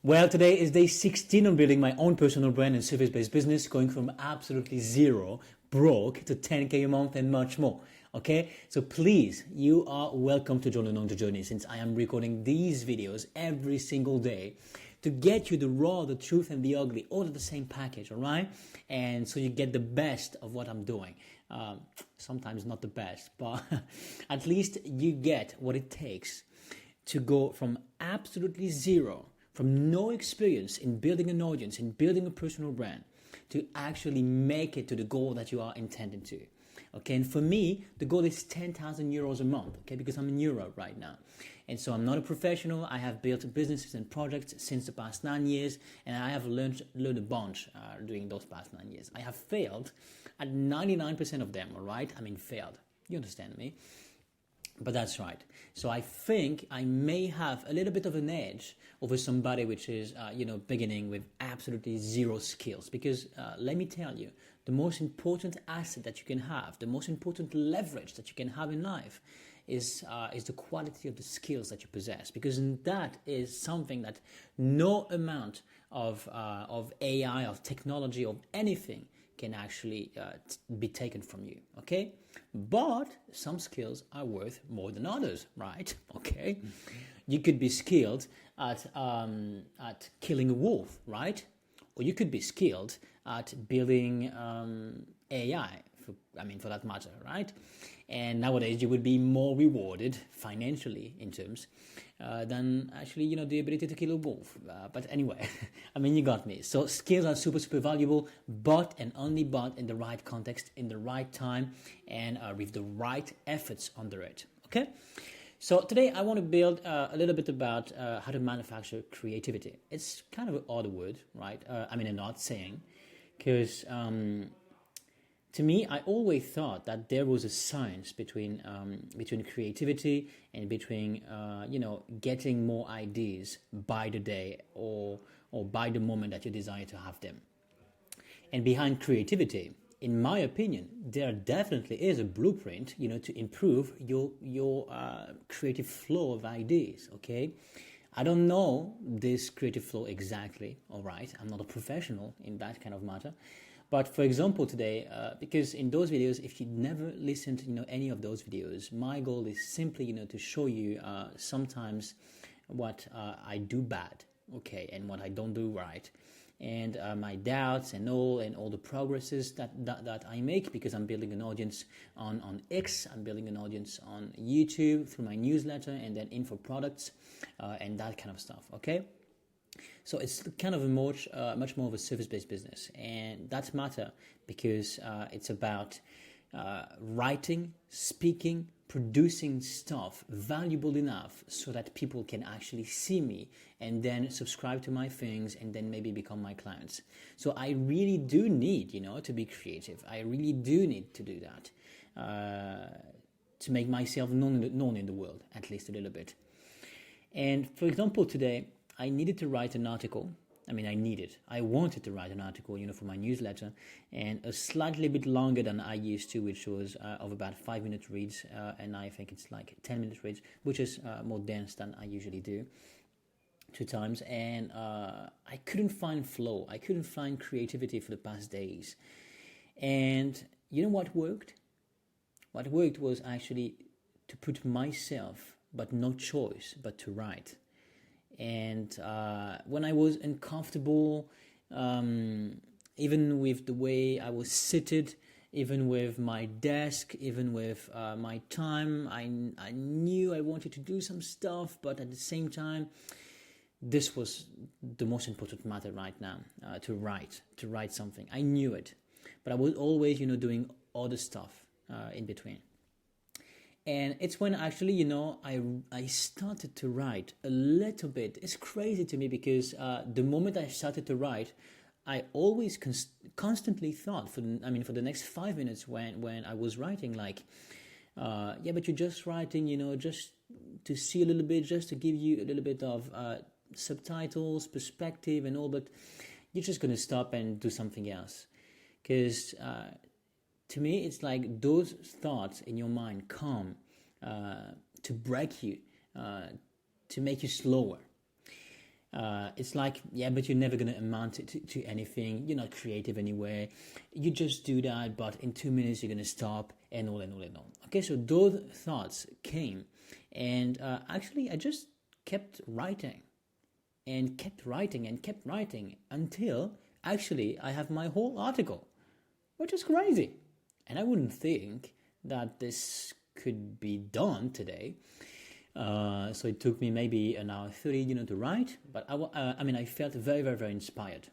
Well, today is day 16 on building my own personal brand and service-based business, going from absolutely zero, broke, to 10K a month and much more. Okay, so please, you are welcome to join along the journey, since I am recording these videos every single day to get you the raw, the truth, and the ugly, all in the same package, all right? And so you get the best of what I'm doing. Sometimes not the best, but at least you get what it takes to go from absolutely zero, from no experience in building an audience, in building a personal brand, to actually make it to the goal that you are intending to. Okay, and for me, the goal is 10,000 euros a month, okay, because I'm in Europe right now. And so I'm not a professional. I have built businesses and projects since the past 9 years, and I have learned a bunch during those past 9 years. I have failed at 99% of them, all right? I mean, failed. You understand me? But that's right. So I think I may have a little bit of an edge over somebody which is, beginning with absolutely zero skills. Because let me tell you, the most important asset that you can have, the most important leverage that you can have in life is the quality of the skills that you possess. Because that is something that no amount of AI, of technology, of anything can actually be taken from you, okay? But some skills are worth more than others, right? Okay, you could be skilled at killing a wolf, right? Or you could be skilled at building AI, for that matter, right? And nowadays you would be more rewarded financially in terms than actually, the ability to kill a wolf. But anyway, you got me. So skills are super, super valuable, but and only but in the right context, in the right time, and with the right efforts under it. Okay? So today I want to build a little bit about how to manufacture creativity. It's kind of an odd word, right? An odd saying, because to me, I always thought that there was a science between creativity and between getting more ideas by the day or by the moment that you desire to have them. And behind creativity, in my opinion, there definitely is a blueprint, to improve your creative flow of ideas. Okay, I don't know this creative flow exactly. All right, I'm not a professional in that kind of matter. But for example, today, because in those videos, if you never listened to any of those videos, my goal is simply to show you sometimes what I do bad, okay, and what I don't do right, and my doubts and all the progresses that I make, because I'm building an audience on X, I'm building an audience on YouTube through my newsletter, and then info products and that kind of stuff, okay? So it's kind of a much more of a service-based business, and that matter because it's about writing, speaking, producing stuff valuable enough so that people can actually see me and then subscribe to my things and then maybe become my clients. So I really do need, to be creative. I really do need to do that to make myself known in the world, at least a little bit. And for example, today, I needed to write an article. I wanted to write an article, for my newsletter, and a slightly bit longer than I used to, which was of about 5-minute reads, and I think it's like 10-minute reads, which is more dense than I usually do 2 times. And I couldn't find flow. I couldn't find creativity for the past days. And you know what worked? What worked was actually to put myself, but no choice, but to write. And when I was uncomfortable, even with the way I was seated, even with my desk, even with my time, I knew I wanted to do some stuff, but at the same time, this was the most important matter right now, to write something. I knew it, but I was always, doing other stuff in between. And it's when actually, I started to write a little bit. It's crazy to me because the moment I started to write, I always constantly thought for the next 5 minutes when I was writing, like, but you're just writing, just to see a little bit, just to give you a little bit of subtitles, perspective and all, but you're just going to stop and do something else. Because to me, it's like those thoughts in your mind come to break you, to make you slower. It's like, yeah, but you're never going to amount to anything. You're not creative anyway. You just do that, but in 2 minutes you're going to stop, and all and all and all. Okay, so those thoughts came, and actually I just kept writing and kept writing and kept writing until actually I have my whole article, which is crazy. And I wouldn't think that this could be done today. So it took me maybe an hour 30, to write. But I felt very, very, very inspired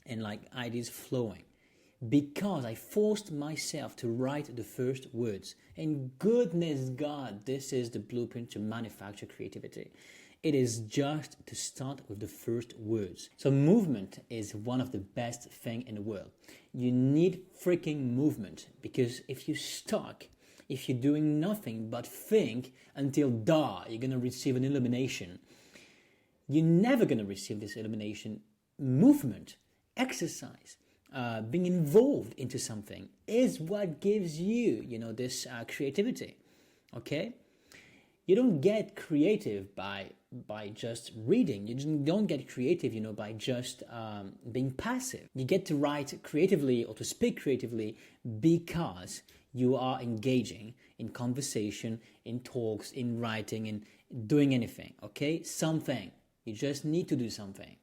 and like ideas flowing because I forced myself to write the first words. And goodness God, this is the blueprint to manufacture creativity. It is just to start with the first words. So movement is one of the best things in the world. You need freaking movement because if you're stuck, if you're doing nothing but think until you're going to receive an illumination, you're never going to receive this illumination. Movement, exercise, being involved into something is what gives you, this creativity. Okay? You don't get creative by just reading. You don't get creative, by just being passive. You get to write creatively or to speak creatively because you are engaging in conversation, in talks, in writing, in doing anything, okay? Something. You just need to do something.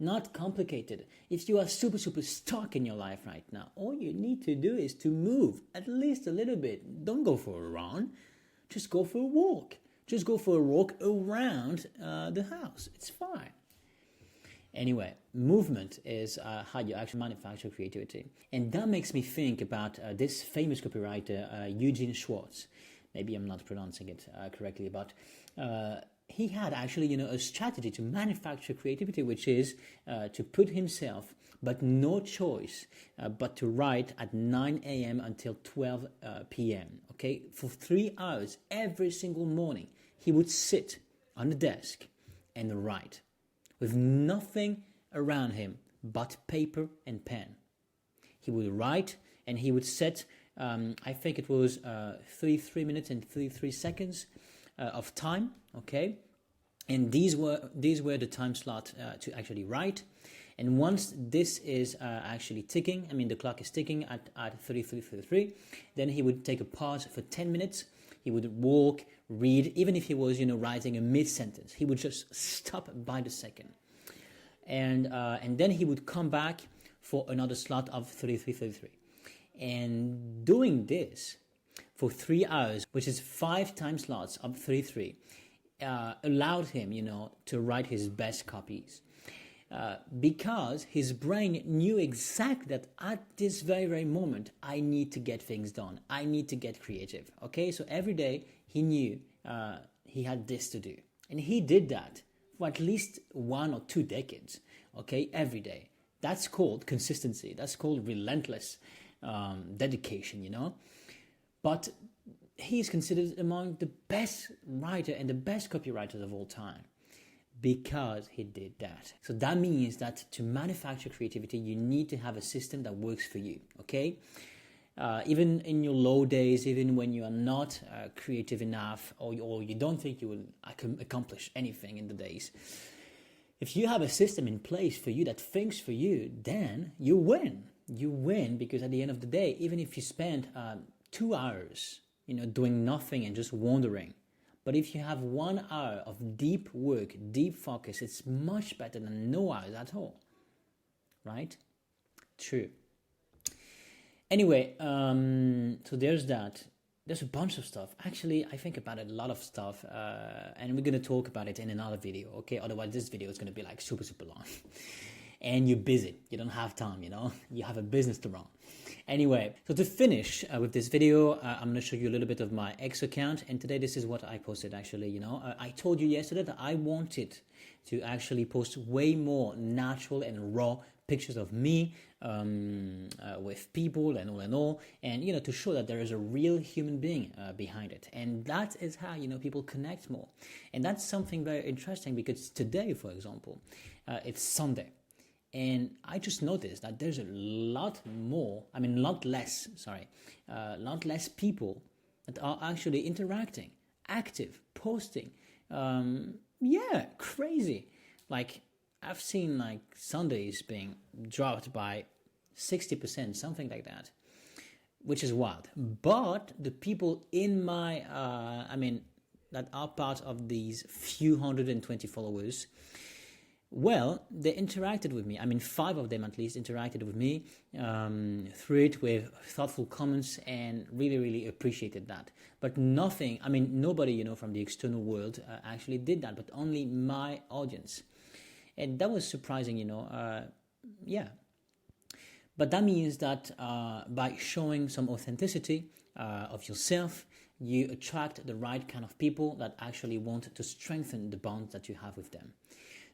Not complicated. If you are super, super stuck in your life right now, all you need to do is to move at least a little bit. Don't go for a run. Just go for a walk. Just go for a walk around the house. It's fine. Anyway, movement is how you actually manufacture creativity. And that makes me think about this famous copywriter, Eugene Schwartz. Maybe I'm not pronouncing it correctly, but he had actually, a strategy to manufacture creativity, which is to put himself, but no choice, but to write at 9 a.m. until 12 p.m., okay? For 3 hours every single morning, he would sit on the desk and write with nothing around him but paper and pen. He would write and he would set, I think it was 33 minutes and 33 seconds of time, okay? And these were the time slot to actually write. And once this is actually ticking, the clock is ticking at 33, then he would take a pause for 10 minutes. He would walk, read, even if he was, writing a mid-sentence. He would just stop by the second. And then he would come back for another slot of 33. And doing this for 3 hours, which is 5 time slots of 33, allowed him, to write his best copies. Because his brain knew exactly that at this very, very moment, I need to get things done. I need to get creative. Okay, so every day he knew he had this to do. And he did that for at least 1 or 2 decades. Okay, every day. That's called consistency. That's called relentless dedication, But he is considered among the best writer and the best copywriters of all time. Because he did that. So that means that to manufacture creativity, you need to have a system that works for you, okay? Even in your low days, even when you are not creative enough or you don't think you will accomplish anything in the days, if you have a system in place for you that thinks for you, then you win. You win because at the end of the day, even if you spend 2 hours, doing nothing and just wandering, but if you have 1 hour of deep work, deep focus, it's much better than no hours at all. Right? True. Anyway, so there's that. There's a bunch of stuff. Actually, I think about a lot of stuff, and we're going to talk about it in another video, okay? Otherwise, this video is going to be like super, super long. And you're busy. You don't have time, You have a business to run. Anyway, so to finish with this video, I'm going to show you a little bit of my X account. And today, this is what I posted, actually, I told you yesterday that I wanted to actually post way more natural and raw pictures of me with people and all, and to show that there is a real human being behind it, and that is how people connect more. And that's something very interesting because today, for example, it's Sunday. And I just noticed that there's a lot less people that are actually interacting, active, posting. Crazy. Like, I've seen like Sundays being dropped by 60%, something like that, which is wild. But the people in my, that are part of these few 120 followers, well, they interacted with me. I mean, 5 of them at least interacted with me through it with thoughtful comments, and really, really appreciated that. But nobody, from the external world actually did that, but only my audience. And that was surprising, yeah. But that means that by showing some authenticity of yourself, you attract the right kind of people that actually want to strengthen the bonds that you have with them.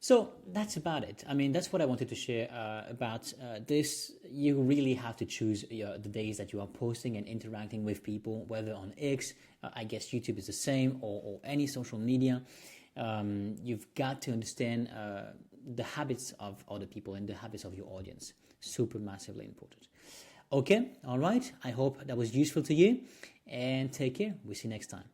So that's about it. I mean, that's what I wanted to share about this. You really have to choose the days that you are posting and interacting with people, whether on X, I guess YouTube is the same, or any social media. You've got to understand the habits of other people and the habits of your audience. Super massively important. Okay, all right. I hope that was useful to you, and take care. We'll see you next time.